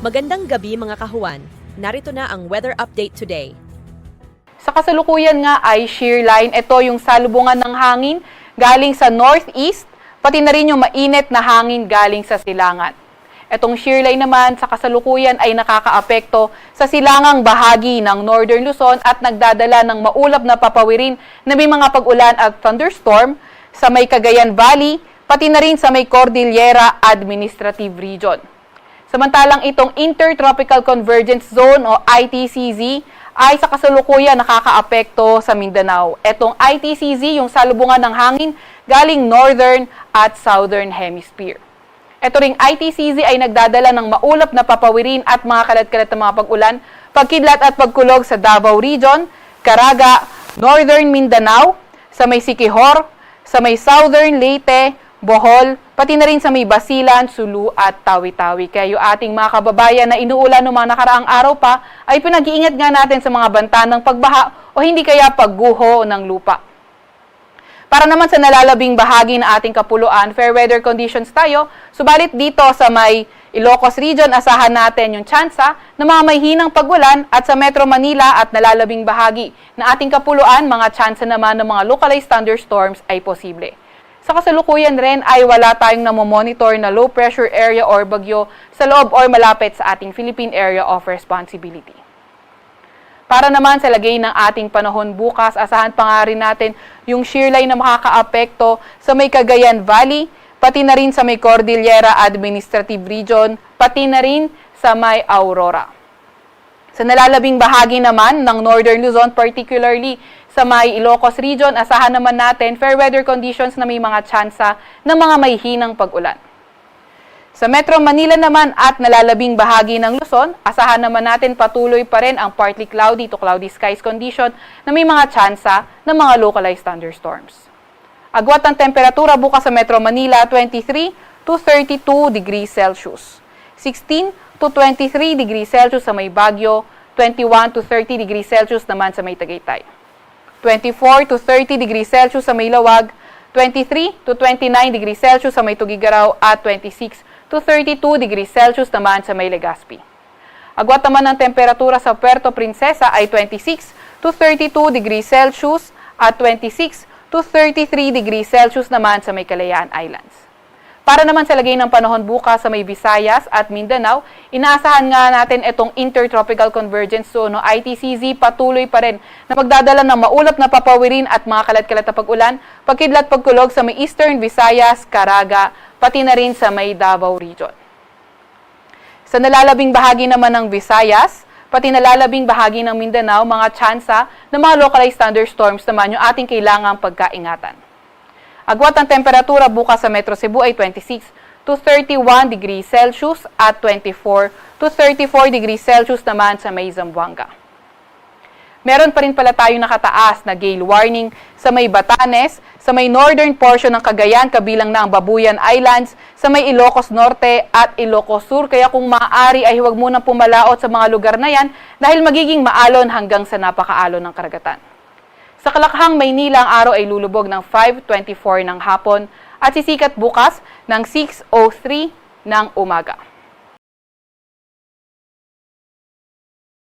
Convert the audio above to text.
Magandang gabi mga kahuwan. Narito na ang weather update today. Sa kasalukuyan nga ay shear line. Ito yung salubungan ng hangin galing sa northeast, pati na rin yung mainit na hangin galing sa silangan. Itong shear line naman sa kasalukuyan ay nakakaapekto sa silangang bahagi ng Northern Luzon at nagdadala ng maulap na papawirin na may mga pag-ulan at thunderstorm sa may Cagayan Valley, pati na rin sa may Cordillera Administrative Region. Samantalang itong Intertropical Convergence Zone o ITCZ ay sa kasalukuyan nakakaapekto sa Mindanao. Itong ITCZ, yung salubungan ng hangin galing Northern at Southern Hemisphere. Ito ring ITCZ ay nagdadala ng maulap na papawirin at mga kalat-kalat na mga pag-ulan, pagkidlat at pagkulog sa Davao Region, Caraga, Northern Mindanao, sa may Siquijor, sa may Southern Leyte, Bohol, pati na rin sa may Basilan, Sulu at Tawi-Tawi. Kaya yung ating mga kababayan na inuulan ng mga nakaraang araw pa ay pinag-iingat nga natin sa mga banta ng pagbaha o hindi kaya pagguho ng lupa. Para naman sa nalalabing bahagi ng ating kapuluan, fair weather conditions tayo. Subalit dito sa may Ilocos Region, asahan natin yung tsansa na mga may hinang pag-ulan at sa Metro Manila at nalalabing bahagi ng ating kapuluan, mga tsansa naman ng mga localized thunderstorms ay posible. Sa kasalukuyan rin ay wala tayong namomonitor na low pressure area or bagyo sa loob or malapit sa ating Philippine Area of Responsibility. Para naman sa lagay ng ating panahon bukas, asahan pa nga rin natin yung shear line na makakaapekto sa may Cagayan Valley, pati na rin sa may Cordillera Administrative Region, pati na rin sa may Aurora. Sa nalalabing bahagi naman ng Northern Luzon, particularly sa may Ilocos Region, asahan naman natin fair weather conditions na may mga tsansa ng mga may hinang pag-ulan. Sa Metro Manila naman at nalalabing bahagi ng Luzon, asahan naman natin patuloy pa rin ang partly cloudy to cloudy skies condition na may mga tsansa ng mga localized thunderstorms. Agwat ng temperatura bukas sa Metro Manila, 23 to 32 degrees Celsius. 16 to 23 degrees Celsius sa may Baguio, 21 to 30 degrees Celsius naman sa may Tagaytay. 24 to 30 degrees Celsius sa may Lawag, 23 to 29 degrees Celsius sa may Tugigaraw at 26 to 32 degrees Celsius naman sa may Legazpi. Agwat naman ng temperatura sa Puerto Princesa ay 26 to 32 degrees Celsius at 26 to 33 degrees Celsius naman sa may Kalayaan Islands. Para naman sa lagay ng panahon bukas sa may Visayas at Mindanao, inaasahan nga natin itong Intertropical Convergence Zone o ITCZ patuloy pa rin na magdadala ng maulap na papawirin at mga kalat-kalat na pag-ulan, pagkidlat pagkulog sa may Eastern Visayas, Caraga, pati na rin sa may Davao Region. Sa nalalabing bahagi naman ng Visayas, pati nalalabing bahagi ng Mindanao, mga tsansa ng mga localized thunderstorms naman yung ating kailangang pagkaingatan. Agwat ang temperatura bukas sa Metro Cebu ay 26 to 31 degrees Celsius at 24 to 34 degrees Celsius naman sa may Zamboanga. Meron pa rin pala tayong nakataas na gale warning sa may Batanes, sa may northern portion ng Cagayan, kabilang na ang Babuyan Islands, sa may Ilocos Norte at Ilocos Sur. Kaya kung maaari ay huwag munang pumalaot sa mga lugar na yan dahil magiging maalon hanggang sa napakaalon ng karagatan. Sa Kalakhang, Maynila, ang araw ay lulubog ng 5:24 ng hapon at sisikat bukas ng 6:03 ng umaga.